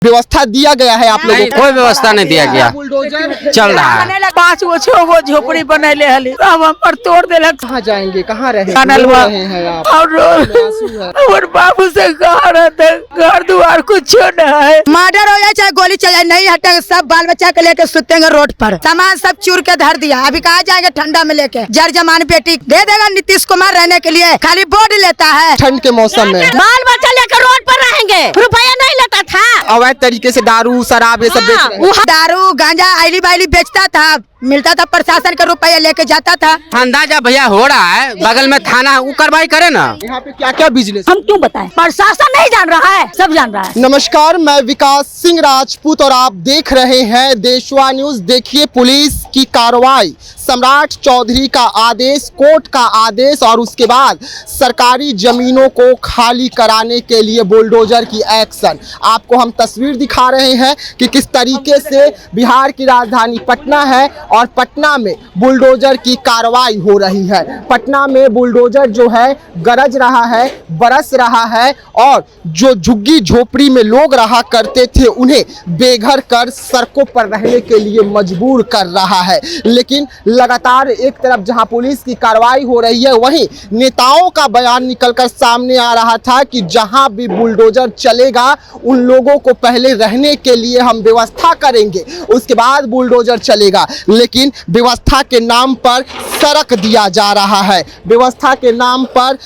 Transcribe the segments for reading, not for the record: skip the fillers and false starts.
व्यवस्था दिया गया है आप लोगों को? कोई व्यवस्था नहीं दिया गया, चल रहा है। 5 गो 6 गो झोपड़ी बनैले हली, अब हम पर तोड़ देलक। कहाँ जाएंगे, कहाँ रहे हैं आप? और बाबू से कहाँ रहते, घर द्वार कुछ न है। मर्डर हो जाए चाहे गोली चल जाए, नहीं हटेंगे, सब बाल बच्चा के लेके सुतेंगे रोड पर। सामान सब चूर के धर दिया, अभी कहाँ जाएंगे ठंडा में लेके। जर जमान बेटी दे देगा नीतीश कुमार रहने के लिए, खाली बोर्ड लेता है। ठंड के मौसम में बाल बच्चा लेकर रोड पर रहेंगे, रुपया नहीं लेता था। अवैध तरीके से दारू शराब ये सब बेच रहे हैं। दारू गांजा आईली बाईली बेचता था, मिलता था प्रशासन का रुपया लेके जाता था। अंदाजा भैया हो रहा है, बगल में थाना वो कार्रवाई करे ना। यहाँ पे क्या क्या बिजनेस? हम क्यों बताएं, प्रशासन नहीं जान रहा है, सब जान रहा है। नमस्कार, मैं विकास सिंह राजपूत और आप देख रहे हैं देशवा न्यूज। देखिए पुलिस की कार्रवाई, सम्राट चौधरी का आदेश, कोर्ट का आदेश और उसके बाद सरकारी जमीनों को खाली कराने के लिए बुलडोजर की एक्शन। आपको हम तस्वीर दिखा रहे हैं कि किस तरीके से बिहार की राजधानी पटना है और पटना में बुलडोजर की कार्रवाई हो रही है। पटना में बुलडोजर जो है गरज रहा है, बरस रहा है और जो झुग्गी झोपड़ी में लोग रहा करते थे उन्हें बेघर कर सड़कों पर रहने के लिए मजबूर कर रहा है। लेकिन लगातार एक तरफ जहां पुलिस की कार्रवाई हो रही है, वहीं नेताओं का बयान निकलकर सामने आ रहा था कि जहां भी बुलडोजर चलेगा उन लोगों को पहले रहने के लिए हम व्यवस्था करेंगे, उसके बाद बुलडोजर चलेगा। लेकिन व्यवस्था के नाम पर सड़क दिया जा रहा है, व्यवस्था के नाम पर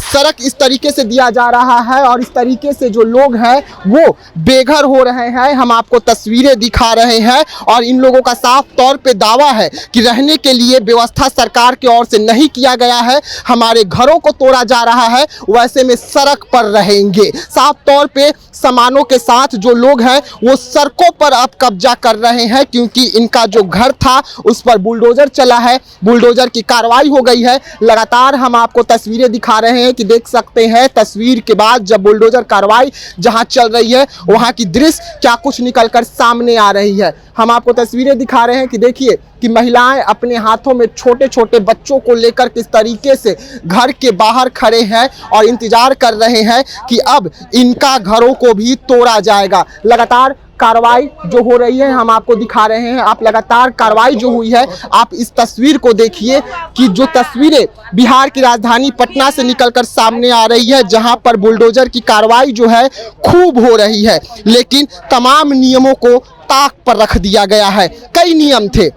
सड़क इस तरीके से दिया जा रहा है और इस तरीके से जो लोग हैं वो बेघर हो रहे हैं। हम आपको तस्वीरें दिखा रहे हैं और इन लोगों का साफ तौर पे दावा है कि रहने के लिए व्यवस्था सरकार की ओर से नहीं किया गया है, हमारे घरों को तोड़ा जा रहा है, वैसे में सड़क पर रहेंगे। साफ तौर पे सामानों के साथ जो लोग हैं वो सड़कों पर अब कब्जा कर रहे हैं, क्योंकि इनका जो घर था उस पर बुलडोजर चला है, बुलडोजर की कार्रवाई हो गई है। लगातार हम आपको तस्वीरें दिखा रहे हैं कि देख सकते हैं तस्वीर के बाद जब बुलडोजर कार्रवाई जहां चल रही है वहां की दृश्य क्या कुछ निकलकर सामने आ रही है। हम आपको तस्वीरें दिखा रहे हैं कि देखिए कि महिलाएं अपने हाथों में छोटे छोटे बच्चों को लेकर किस तरीके से घर के बाहर खड़े हैं और इंतजार कर रहे हैं कि अब इनका घरों को भी तोड़ा जाएगा। लगातार कार्रवाई जो हो रही है हम आपको दिखा रहे हैं। आप लगातार कार्रवाई जो हुई है, आप इस तस्वीर को देखिए कि जो तस्वीरें बिहार की राजधानी पटना से निकलकर सामने आ रही है, जहां पर बुलडोजर की कार्रवाई जो है खूब हो रही है, लेकिन तमाम नियमों को ताक पर रख दिया गया है। कई नियम थे,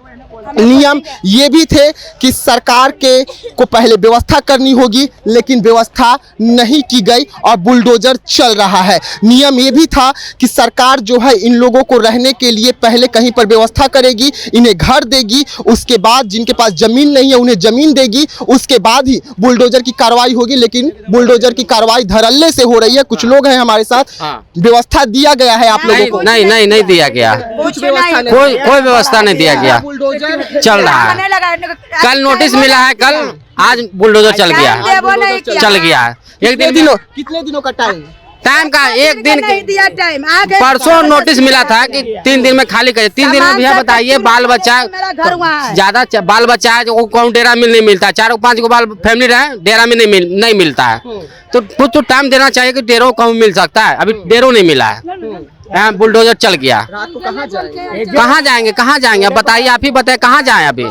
नियम ये भी थे कि सरकार के को पहले व्यवस्था करनी होगी, लेकिन व्यवस्था नहीं की गई और बुलडोजर चल रहा है। नियम ये भी था कि सरकार जो है इन लोगों को रहने के लिए पहले कहीं पर व्यवस्था करेगी, इन्हें घर देगी, उसके बाद जिनके पास जमीन नहीं है उन्हें जमीन देगी, उसके बाद ही बुलडोजर की कार्रवाई होगी। लेकिन बुलडोजर की कार्रवाई धड़ल्ले से हो रही है। कुछ लोग हैं हमारे साथ। व्यवस्था दिया गया है आप लोगों को? नहीं दिया गया, कोई व्यवस्था नहीं दिया गया, चल रहा है। कल नोटिस मिला है, कल आज बुलडोजर चल गया। कितने दिनों का टाइम का एक दिन दिया टाइम, परसों नोटिस मिला था कि 3 दिन में खाली करे। 3 दिन में भैया बताइए, बाल बच्चा ज्यादा बाल बच्चा है जो कौन डेरा में नहीं मिलता, 4-5 को बाल फैमिली रहे, डेरा में नहीं मिलता है, तो कुछ तो टाइम देना चाहिए कि डेरो कहाँ मिल सकता है। अभी डेरो नहीं मिला है, बुलडोजर चल गया। रात को कहाँ जाएंगे अब बताइए, आप ही बताए कहाँ जाएं, अभी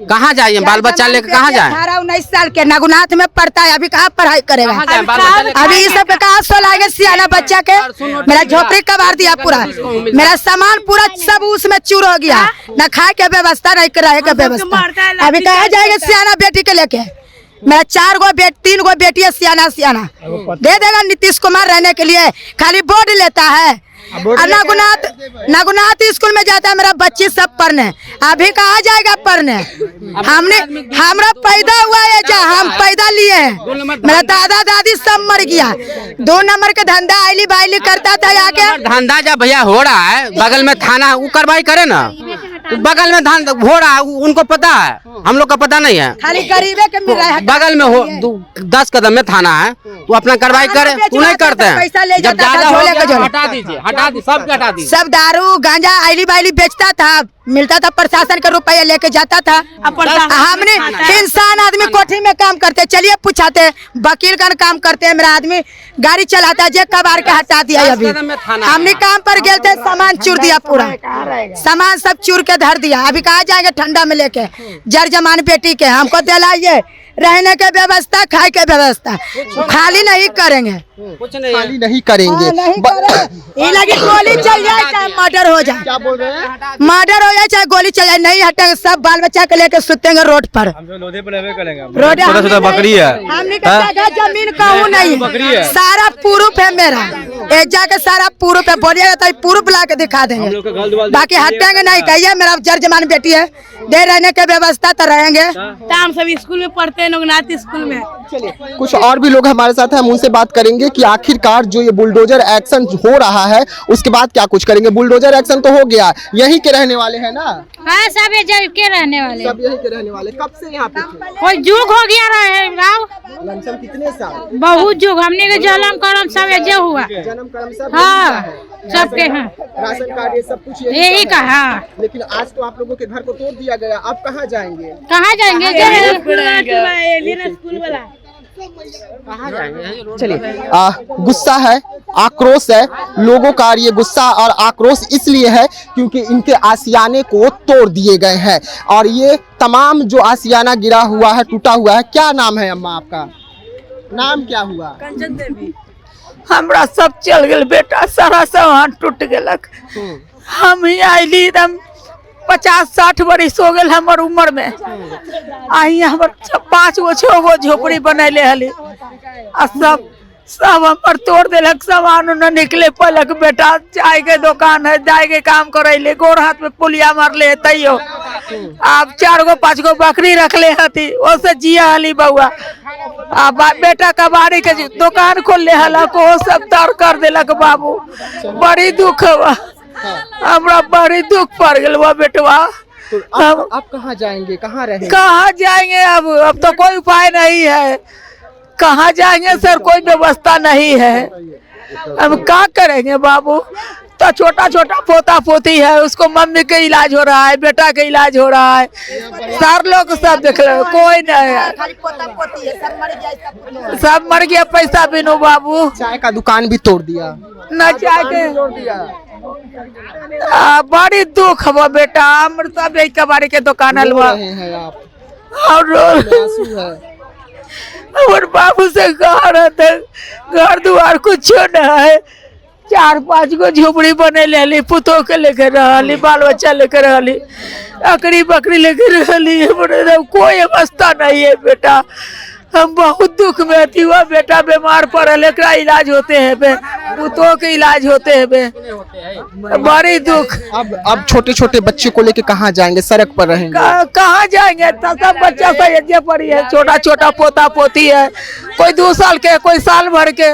कहाँ जाइए, बाल बच्चा लेकर कहाँ जाएं? 18-19 साल के नगुनाथ में पढ़ता है, अभी कहाँ पढ़ाई करेगा? अभी इस सब कहाँ सोलाएंगे सियाना बच्चा के? मेरा झोपड़ी कबाड़ दिया पूरा, मेरा सामान पूरा सब उसमें चूर हो गया, न खाए के व्यवस्था नहीं रहे के व्यवस्था। अभी कहाँ जाएंगे सियाना बेटी के लेके? मेरा 3 गो बेटी है, सियाना दे देगा नीतीश कुमार रहने के लिए, खाली बोर्ड लेता है। नगुनाथ स्कूल में जाता है मेरा बच्ची सब पढ़ने, अभी कहाँ जाएगा पढ़ने? हमरा पैदा हुआ है जहाँ हम पैदा लिए हैं, मेरा दादा दादी सब मर गया। 2 नंबर के धंधा आईली बाईली करता था आके। धंधा जब भैया हो रहा है, बगल में थाना वो कार्रवाई करे ना, बगल में धान हो रहा है, उनको पता है, हम लोग का पता नहीं है। खाली गरीबे के मिल रहा है, बगल में हो 10 कदम में थाना है, तो अपना कार्रवाई करे, तू नहीं करते हैं। जब ज्यादा हो गया हटा दीजिए, सब हटा दीजिए। सब दारू गांजा आईली बाईली बेचता था, मिलता था, प्रशासन का रुपया लेके जाता था। हमने इंसान आदमी कोठी में काम करते, चलिए पूछाते, वकील का काम करते हैं, मेरा आदमी गाड़ी चलाता है, जे कबाड़ के हटा दिया। अभी हमने काम पर गए थे, सामान चूर दिया, पूरा सामान सब चूर के धर दिया। अभी कहाँ जाएंगे ठंडा में लेके? जर जमान बेटी के हमको दिलाइए रहने के व्यवस्था, खाए के व्यवस्था, खाली नहीं करेंगे, कुछ नहीं खाली नहीं करेंगे। ये लगी गोली चल जाए चाहे मर्डर हो जाए, क्या बोल रहे हैं? मर्डर हो जाए चाहे गोली चल जाए, नहीं हटेंगे। सब बाल बच्चा के लेके सुतेंगे रोड पर। रोड छोटा बकरी है, हमने जगह जमीन कहूँ नहीं, सारा प्रूफ है मेरा, एक जाके सारा प्रूफ है। बोलिएगा तो प्रूफ ला के दिखा देंगे, बाकी हटेंगे नहीं। कहिए मेरा जर जमान बेटी है, दे रहने के व्यवस्था तो रहेंगे। हम सब स्कूल में पढ़ते हैं, लोगनाथ स्कूल में। कुछ और भी लोग हमारे साथ हैं, हम उनसे बात करेंगे कि आखिरकार जो ये बुलडोजर एक्शन हो रहा है उसके बाद क्या कुछ करेंगे। बुलडोजर एक्शन तो हो गया, यहीं के रहने वाले हैं ना? हाँ, सब ये के रहने वाले, सब यहीं के रहने वाले। कब से यहाँ पे थे? कोई जुग हो गया रहे गाँव, लमसम कितने साल? बहुत जुग। हमने के जन्म करम सब ये हुआ, जन्म कर्म सब हाँ सबके हैं, राशन कार्ड ये सब कुछ यही का। हाँ, लेकिन आज तो आप लोगों के घर को तोड़ दिया गया, अब कहाँ जाएंगे? कहाँ जाएंगे? चलिए, गुस्सा है, आक्रोश है लोगों का। ये गुस्सा और आक्रोश इसलिए है क्योंकि इनके आशियाने को तोड़ दिए गए हैं और ये तमाम जो आशियाना गिरा हुआ है, टूटा हुआ है। क्या नाम है अम्मा आपका? नाम क्या हुआ? कंचन देवी। हमरा सब चल गए बेटा, सारा सामान टूट गलक। हम ही आईली एकदम 50-60 बरिस हो गए हमर उम्र में। आई हमर 5 गो 6 गो झोपड़ी बनैले हली, आ सब हमर तोड़ देलक। सामान न निकले पलक बेटा, चाय के दुकान है, जाए के काम करैले, गोर हाथ में पुलिया मारले है तैयो। आप 4 गो 5 गो बकरी रखले हती, ओसे जिया हली बउआ। आ बेटा कबाड़ी के दुकान खोलले हलक, वो सब तर कर देलक बाबू। बड़ी दुख हुआ हमरा, बड़ी दुख पड़ गया वो बेटवा। तो अब कहाँ जाएंगे, कहाँ रहेंगे? कहाँ जाएंगे? अब तो कोई उपाय नहीं है, कहाँ जाएंगे सर? कोई व्यवस्था नहीं है, अब क्या करेंगे बाबू? तो छोटा छोटा पोता पोती है, उसको मम्मी के इलाज हो रहा है, बेटा के इलाज हो रहा है, सर लोग सब देख रहे, कोई नहीं है, सब मर गया। पैसा बिनो बाबू, चाय का दुकान भी तोड़ दिया, न चाय के बड़ी दुख हुआ बेटा। हम सब यही कबाड़ी के दुकान हलवा और बाबू से कहा रहते, घर द्वार कुछ न है, 4-5 गो झोपड़ी बने ले, पुतों के लेके रहली, बाल बच्चा लेके रहली, अकड़ी बकरी लेके रहली, कोई अवस्था नहीं है बेटा। हम बहुत दुख में थी। हुआ बेटा बीमार पड़ल, एक इलाज होते हैं बे, पुतों के इलाज होते हैं बे, बड़ी दुख। अब छोटे छोटे बच्चे को लेके कहाँ जाएंगे? सड़क पर रहेंगे? कहाँ जाएंगे? सब बच्चा सहेजे पड़ी है, छोटा छोटा पोता पोती है, कोई 2 साल के, कोई साल भर के,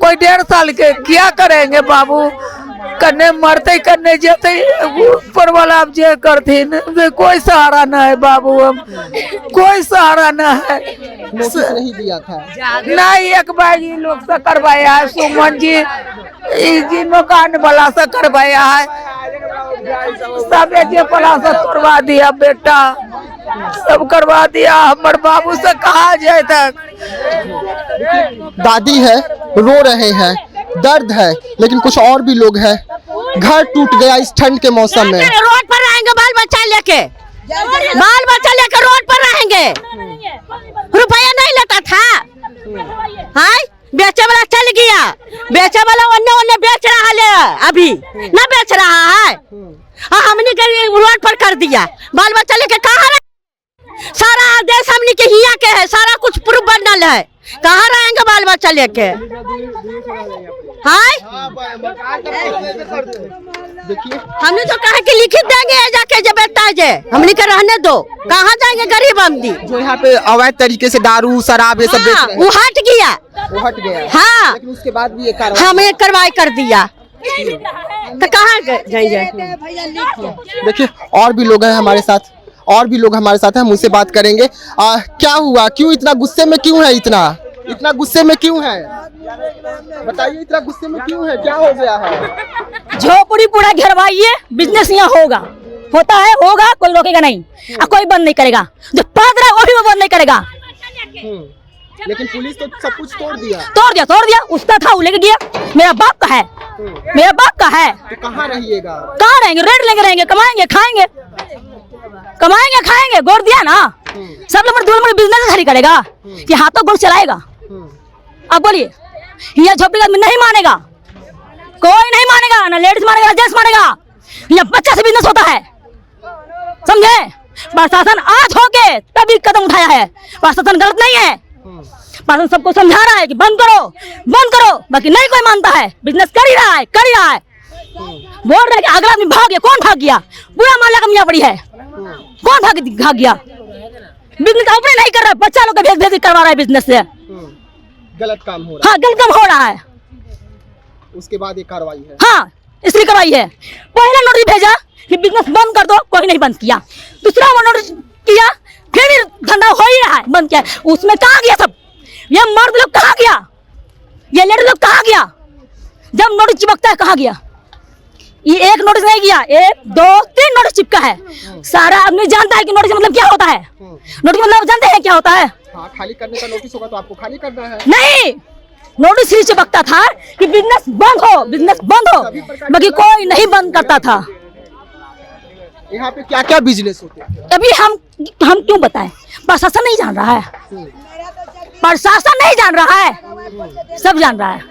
कोई 1.5 साल के। क्या करेंगे बाबू? कन्ने मरते कन्ने जेते, ऊपर वाला अब जे करथिन, कोई सहारा न है बाबू, हम कोई सहारा न है। नोटिस नहीं दिया था? नहीं, एक बार ये लोग से करवाया है, सुमन जी मकान वाला से करवाया है, सब जे वाला से करवा दिया बेटा, सब करवा दिया। हमारे बाबू से कहा जाए तक। दादी है, रो रहे हैं, दर्द है, लेकिन कुछ और भी लोग हैं। घर टूट गया इस ठंड के मौसम में। रोड पर रहेंगे, बाल बच्चा लेके रोड पर रहेंगे। रुपया नहीं लेता था, हाय बेचे वाला चल गया, बेचे वाला अन्य बेच रहा है, अभी न बेच रहा है। हमने रोड पर कर दिया, बाल बच्चा लेके कहाँ रहे? सारा देश हमने के हिया के है, सारा कुछ प्रूफ बनल है, कहाँ रहेंगे बाल बच्चा लेके? हाय हमने तो कहा कि लिखित देंगे जाके जे बेटा जे, हमने के रहने दो, कहाँ जाएंगे गरीब आदमी? जो यहाँ पे अवैध तरीके से दारू शराब ये सब बेच रहे हैं, वो हट गया, वो हट गया। हाँ, लेकिन उसके बाद भी ये कार्रवाई हमें कार्रवाई कर दिया, तो कहाँ जाएंगे? देखिए और भी लोग हैं हमारे साथ, और भी लोग हमारे साथ हैं, हम उनसे बात करेंगे। क्या हुआ, क्यों इतना गुस्से में क्यों है? इतना गुस्से में क्यों है? बताइए, इतना गुस्से में क्यों है? क्या हो गया है? झोपड़ी पूरा घेरवाइए, बिजनेस यहाँ होगा। होता है, होगा, कोई रोकेगा नहीं और कोई बंद नहीं करेगा। जो पढ़ रहा है वो भी वो बंद नहीं करेगा। लेकिन पुलिस तो सब कुछ तोड़ दिया। तोड़ दिया, उसका था वो लेके गया। मेरा बाप का है, मेरा बाप का है। तो कहाँ रहिएगा? कहाँ रहेंगे? रेंट लेके रहेंगे, कमाएंगे खाएंगे, कमाएंगे खाएंगे। गोड़ दिया ना, सब लोग दूर बिजनेस खड़ी करेगा कि हाथों गोड़ चलाएगा। अब बोलिए, यह झोपड़ी आदमी नहीं मानेगा, कोई नहीं मानेगा, ना लेडीज मानेगा ना जेंट्स मानेगा। यह बच्चा से बिजनेस होता है, समझे? प्रशासन आज होके तभी कदम उठाया है। प्रशासन गलत नहीं है, प्रशासन सबको समझा रहा है कि बंद करो, बाकी नहीं कोई मानता है। बिजनेस कर ही रहा है। बोल रहे कि अगला आदमी भाग गया। कौन भाग गया? पूरा मोहल्ला का मियां पड़ी है। कौन भाग गया? बिजनेस अपने नहीं कर रहा, बच्चा लोग का भेज करवा रहा है बिजनेस से। गलत काम हो रहा है। हाँ, गलत काम हो रहा है। उसके बाद ये कार्रवाई है। हाँ, इसलिए करवाई है। पहला नोटिस भेजा कि बिजनेस बंद कर दो, कोई नहीं बंद किया। दूसरा नोटिस किया, फिर भी धंधा हो ही रहा है, बंद किया। उसमें कहाँ गया सब? ये मर्द लोग कहाँ गया? ये लेडीज लोग कहाँ गया? जब नोटिस चिपकता है कहाँ गया? ये एक नोटिस नहीं गया, 1 2 3 नोटिस चिपका है। सारा आदमी जानता है कि नोटिस मतलब क्या होता है। नोटिस मतलब जानते हैं क्या होता है? हाँ, खाली करने का नोटिस होगा तो आपको खाली करना है। नहीं, नोटिस ही चिपकता था कि बिजनेस बंद हो, बाकी कोई नहीं बंद करता था। यहाँ पे क्या क्या बिजनेस होते हैं? अभी हम क्यों बताएं? प्रशासन नहीं जान रहा है, प्रशासन नहीं जान रहा है, सब जान रहा है।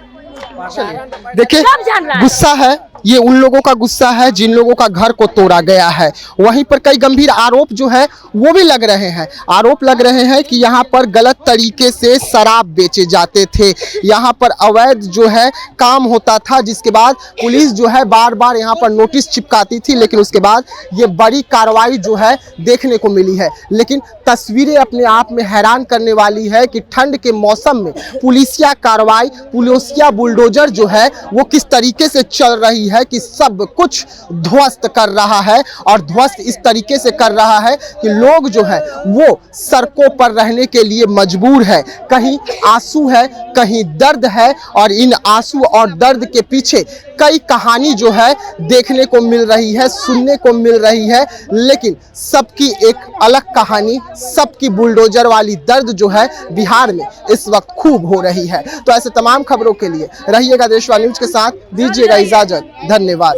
देखिए, सब जान रहा है। गुस्सा है, ये उन लोगों का गुस्सा है जिन लोगों का घर को तोड़ा गया है। वहीं पर कई गंभीर आरोप जो है वो भी लग रहे हैं। आरोप लग रहे हैं कि यहाँ पर गलत तरीके से शराब बेचे जाते थे, यहाँ पर अवैध जो है काम होता था, जिसके बाद पुलिस जो है बार बार यहाँ पर नोटिस चिपकाती थी, लेकिन उसके बाद ये बड़ी कार्रवाई जो है देखने को मिली है। लेकिन तस्वीरें अपने आप में हैरान करने वाली है कि ठंड के मौसम में पुलिसिया कार्रवाई, पुलिसिया बुलडोजर जो है वो किस तरीके से चल रही है कि सब कुछ ध्वस्त कर रहा है। और ध्वस्त इस तरीके से कर रहा है कि लोग जो है वो सड़कों पर रहने के लिए मजबूर है। कहीं आंसू है, कहीं दर्द है, और इन आंसू और दर्द के पीछे कई कहानी जो है देखने को मिल रही है, सुनने को मिल रही है। लेकिन सबकी एक अलग कहानी, सबकी बुलडोजर वाली दर्द जो है बिहार में इस वक्त खूब हो रही है। तो ऐसे तमाम खबरों के लिए रहिएगा देशवा न्यूज के साथ, दीजिएगा इजाजत, धन्यवाद।